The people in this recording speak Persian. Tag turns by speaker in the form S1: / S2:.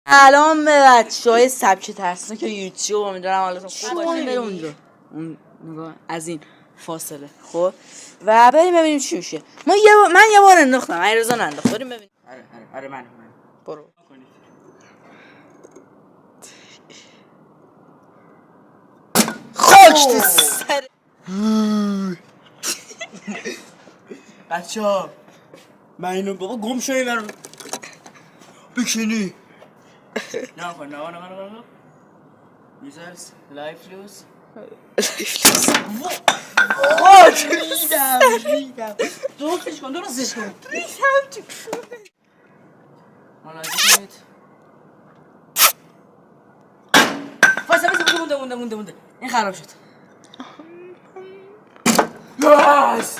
S1: الان به بچه‌های سبک ترسناک که یوتیوب امیدوارم حالتون خوب باشه. بره اونجا اون نگاه از این فاصله خب و بریم ببینیم چی میشه. من یه بار انداختم علیرضا انداخت. بریم ببینیم. آره من برو خاک تو سر بچه‌ها. من اینو بابا گم شوی برام بکنی نه میزرس لایفلوس خاک ریدم درستش کن ریدم تو کونه مالازی کنید فایسا مونده این خراب شد یاس